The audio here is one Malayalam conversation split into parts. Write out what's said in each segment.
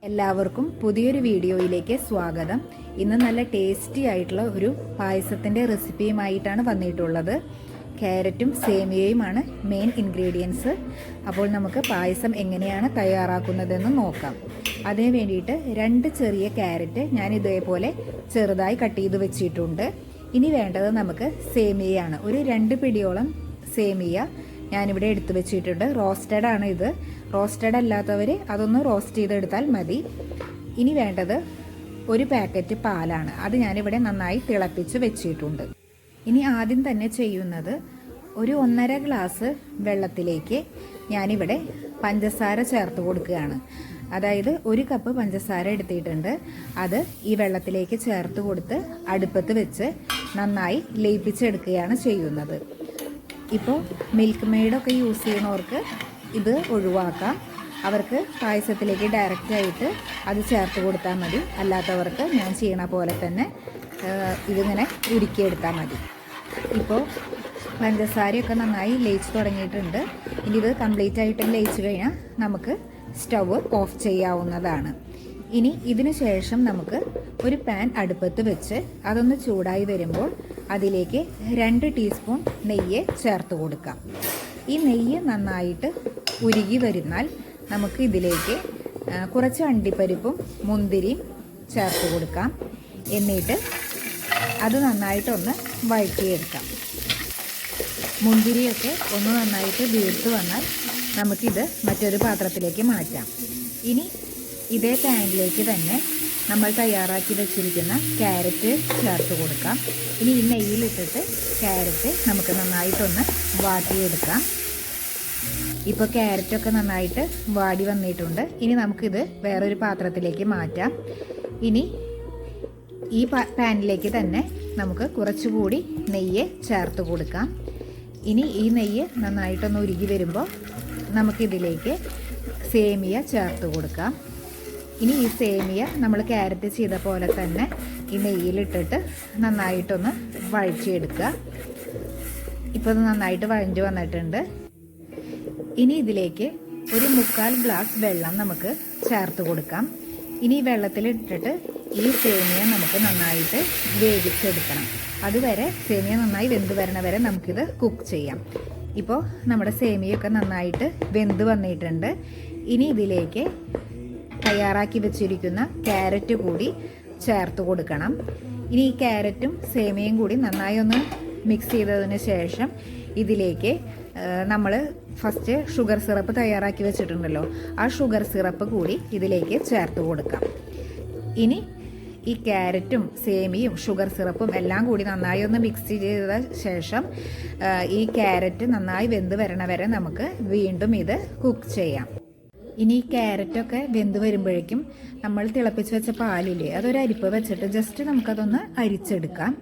എല്ലാവർക്കും പുതിയൊരു വീഡിയോയിലേക്ക് സ്വാഗതം. ഇന്ന് നല്ല ടേസ്റ്റി ആയിട്ടുള്ള ഒരു പായസത്തിൻ്റെ റെസിപ്പിയുമായിട്ടാണ് വന്നിട്ടുള്ളത്. ക്യാരറ്റും സേമിയയുമാണ് മെയിൻ ഇൻഗ്രീഡിയൻസ്. അപ്പോൾ നമുക്ക് പായസം എങ്ങനെയാണ് തയ്യാറാക്കുന്നതെന്ന് നോക്കാം. അതിന് വേണ്ടിയിട്ട് 2 ചെറിയ ക്യാരറ്റ് ഞാൻ ഇതേപോലെ ചെറുതായി കട്ട് ചെയ്ത് വെച്ചിട്ടുണ്ട്. ഇനി വേണ്ടത് നമുക്ക് സേമിയയാണ്. ഒരു 2 പിടിയോളം സേമിയ ഞാനിവിടെ എടുത്തു വെച്ചിട്ടുണ്ട്. റോസ്റ്റഡ് ആണ് ഇത്. റോസ്റ്റഡ് അല്ലാത്തവർ അതൊന്ന് റോസ്റ്റ് ചെയ്തെടുത്താൽ മതി. ഇനി വേണ്ടത് ഒരു പാക്കറ്റ് പാലാണ്. അത് ഞാനിവിടെ നന്നായി തിളപ്പിച്ച് വെച്ചിട്ടുണ്ട്. ഇനി ആദ്യം തന്നെ ചെയ്യുന്നത് ഒരു 1.5 ഗ്ലാസ് വെള്ളത്തിലേക്ക് ഞാനിവിടെ പഞ്ചസാര ചേർത്ത് കൊടുക്കുകയാണ്. അതായത് 1 കപ്പ് പഞ്ചസാര എടുത്തിട്ടുണ്ട്. അത് ഈ വെള്ളത്തിലേക്ക് ചേർത്ത് കൊടുത്ത് അടുപ്പത്ത് വെച്ച് നന്നായി ലയിപ്പിച്ചെടുക്കുകയാണ് ചെയ്യുന്നത്. ഇപ്പോൾ മിൽക്ക് മെയ്ഡൊക്കെ യൂസ് ചെയ്യുന്നവർക്ക് ഇത് ഒഴിവാക്കാം. അവർക്ക് പായസത്തിലേക്ക് ഡയറക്റ്റായിട്ട് അത് ചേർത്ത് കൊടുത്താൽ മതി. അല്ലാത്തവർക്ക് ഞാൻ ചെയ്യണ പോലെ തന്നെ ഇതിങ്ങനെ ഉരുക്കിയെടുത്താൽ മതി. ഇപ്പോൾ പഞ്ചസാരയൊക്കെ നന്നായി ലയിച്ച് തുടങ്ങിയിട്ടുണ്ട്. ഇനി ഇത് കംപ്ലീറ്റ് ആയിട്ട് ലയിച്ച് കഴിഞ്ഞാൽ നമുക്ക് സ്റ്റവ് ഓഫ് ചെയ്യാവുന്നതാണ്. ഇനി ഇതിന് ശേഷം നമുക്ക് ഒരു പാൻ അടുപ്പത്ത് വെച്ച് അതൊന്ന് ചൂടായി വരുമ്പോൾ അതിലേക്ക് 2 ടീസ്പൂൺ നെയ്യ് ചേർത്ത് കൊടുക്കാം. ഈ നെയ്യ് നന്നായിട്ട് ഉരുകി വരുന്നാൽ നമുക്ക് ഇതിലേക്ക് കുറച്ച് അണ്ടിപ്പരിപ്പും മുന്തിരിയും ചേർത്ത് കൊടുക്കാം. എന്നിട്ട് അത് നന്നായിട്ടൊന്ന് വഴറ്റിയെടുക്കാം. മുന്തിരിയൊക്കെ ഒന്ന് നന്നായിട്ട് വീർത്ത് വന്നാൽ നമുക്കിത് മറ്റൊരു പാത്രത്തിലേക്ക് മാറ്റാം. ഇനി ഇതേ പാനിലേക്ക് തന്നെ നമ്മൾ തയ്യാറാക്കി വെച്ചിരിക്കുന്ന ക്യാരറ്റ് ചേർത്ത് കൊടുക്കാം. ഇനി ഈ നെയ്യിലിട്ടിട്ട് ക്യാരറ്റ് നമുക്ക് നന്നായിട്ടൊന്ന് വാട്ടിയെടുക്കാം. ഇപ്പോൾ ക്യാരറ്റൊക്കെ നന്നായിട്ട് വാടി വന്നിട്ടുണ്ട്. ഇനി നമുക്കിത് വേറൊരു പാത്രത്തിലേക്ക് മാറ്റാം. ഇനി ഈ പാനിലേക്ക് തന്നെ നമുക്ക് കുറച്ചുകൂടി നെയ്യ് ചേർത്ത് കൊടുക്കാം. ഇനി ഈ നെയ്യ് നന്നായിട്ടൊന്ന് ഉരുകി വരുമ്പോൾ നമുക്കിതിലേക്ക് സേമിയ ചേർത്ത് കൊടുക്കാം. ഇനി ഈ സേമിയ നമ്മൾ ക്യാരറ്റ് ചെയ്ത പോലെ തന്നെ ഈ നെയ്യിലിട്ടിട്ട് നന്നായിട്ടൊന്ന് വഴറ്റിയെടുക്കുക. ഇപ്പോൾ ഇത് നന്നായിട്ട് വഴഞ്ഞു വന്നിട്ടുണ്ട്. ഇനി ഇതിലേക്ക് ഒരു 1/4 ഗ്ലാസ് വെള്ളം നമുക്ക് ചേർത്ത് കൊടുക്കാം. ഇനി വെള്ളത്തിലിട്ടിട്ട് ഈ സേമിയ നമുക്ക് നന്നായിട്ട് വേവിച്ചെടുക്കണം. അതുവരെ സേമിയ നന്നായി വെന്ത് വരണ വരെ നമുക്കിത് കുക്ക് ചെയ്യാം. ഇപ്പോൾ നമ്മുടെ സേമിയൊക്കെ നന്നായിട്ട് വെന്ത് വന്നിട്ടുണ്ട്. ഇനി ഇതിലേക്ക് തയ്യാറാക്കി വെച്ചിരിക്കുന്ന ക്യാരറ്റ് കൂടി ചേർത്ത് കൊടുക്കണം. ഇനി ഈ ക്യാരറ്റും സേമിയയും കൂടി നന്നായി ഒന്ന് മിക്സ് ചെയ്തതിന് ശേഷം ഇതിലേക്ക് നമ്മൾ ഫസ്റ്റ് ഷുഗർ സിറപ്പ് തയ്യാറാക്കി വെച്ചിട്ടുണ്ടല്ലോ, ആ ഷുഗർ സിറപ്പ് കൂടി ഇതിലേക്ക് ചേർത്ത് കൊടുക്കാം. ഇനി ഈ ക്യാരറ്റും സേമിയും ഷുഗർ സിറപ്പും എല്ലാം കൂടി നന്നായി ഒന്ന് മിക്സ് ചെയ്ത ശേഷം ഈ ക്യാരറ്റ് നന്നായി വെന്ത് വരണ വരെ നമുക്ക് വീണ്ടും ഇത് കുക്ക് ചെയ്യാം. ഇനി ഈ ക്യാരറ്റൊക്കെ വെന്ത് വരുമ്പോഴേക്കും നമ്മൾ തിളപ്പിച്ച് വെച്ച പാലില്ലേ, അതൊരു അരിപ്പ് വെച്ചിട്ട് ജസ്റ്റ് നമുക്കതൊന്ന് അരിച്ചെടുക്കാം.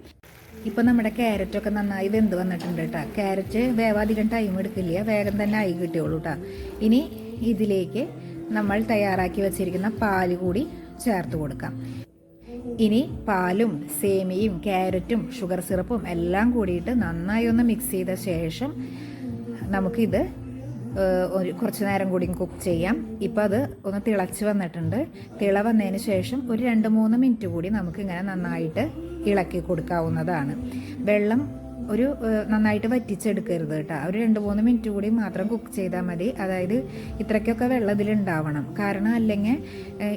ഇപ്പോൾ നമ്മുടെ ക്യാരറ്റൊക്കെ നന്നായി വെന്ത് വന്നിട്ടുണ്ട് കേട്ടോ. ക്യാരറ്റ് വേവാധികം ടൈം എടുക്കില്ല, വേഗം തന്നെ ആയി കിട്ടിയോളൂ കേട്ടോ. ഇനി ഇതിലേക്ക് നമ്മൾ തയ്യാറാക്കി വെച്ചിരിക്കുന്ന പാല് കൂടി ചേർത്ത് കൊടുക്കാം. ഇനി പാലും സേമിയയും ക്യാരറ്റും ഷുഗർ സിറപ്പും എല്ലാം കൂടിയിട്ട് നന്നായി ഒന്ന് മിക്സ് ചെയ്ത ശേഷം നമുക്കിത് കുറച്ച് നേരം കൂടി കുക്ക് ചെയ്യാം. ഇപ്പോൾ അത് ഒന്ന് തിളച്ച് വന്നിട്ടുണ്ട്. തിള വന്നതിന് ശേഷം ഒരു 2-3 മിനിറ്റ് കൂടി നമുക്ക് ഇങ്ങനെ നന്നായിട്ട് ഇളക്കി കൊടുക്കാവുന്നതാണ്. വെള്ളം ഒരു നന്നായിട്ട് വറ്റിച്ചെടുക്കരുത് കേട്ടോ. ഒരു 2-3 മിനിറ്റ് കൂടി മാത്രം കുക്ക് ചെയ്താൽ മതി. അതായത് ഇത്രയ്ക്കൊക്കെ വെള്ളം ഇതിലുണ്ടാവണം. കാരണം അല്ലെങ്കിൽ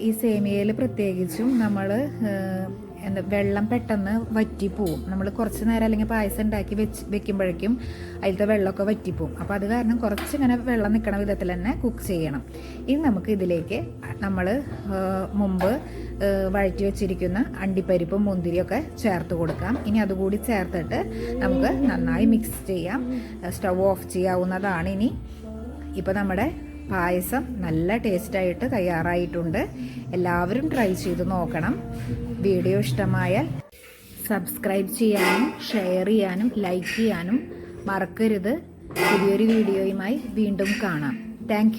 ഈ സേമിയയിൽ പ്രത്യേകിച്ചും നമ്മൾ വെള്ളം പെട്ടെന്ന് വറ്റിപ്പോവും. നമ്മൾ കുറച്ച് നേരം അല്ലെങ്കിൽ പായസം ഉണ്ടാക്കി വെക്കുമ്പോഴേക്കും അതിലത്തെ വെള്ളമൊക്കെ വറ്റിപ്പോവും. അപ്പോൾ അത് കാരണം കുറച്ചിങ്ങനെ വെള്ളം നിൽക്കണ വിധത്തിൽ തന്നെ കുക്ക് ചെയ്യണം. ഇനി നമുക്ക് ഇതിലേക്ക് നമ്മൾ മുമ്പ് വഴറ്റി വെച്ചിരിക്കുന്ന അണ്ടിപ്പരിപ്പും മുന്തിരിയൊക്കെ ചേർത്ത് കൊടുക്കാം. ഇനി അതുകൂടി ചേർത്തിട്ട് നമുക്ക് നന്നായി മിക്സ് ചെയ്യാം. സ്റ്റവ് ഓഫ് ചെയ്യാവുന്നതാണ്. ഇനി ഇപ്പോൾ നമ്മുടെ പായസം നല്ല ടേസ്റ്റായിട്ട് തയ്യാറായിട്ടുണ്ട്. എല്ലാവരും ട്രൈ ചെയ്ത് നോക്കണം. വീഡിയോ ഇഷ്ടമായാൽ സബ്സ്ക്രൈബ് ചെയ്യാനും ഷെയർ ചെയ്യാനും ലൈക്ക് ചെയ്യാനും മറക്കരുത്. പുതിയൊരു വീഡിയോയുമായി വീണ്ടും കാണാം. Thank you.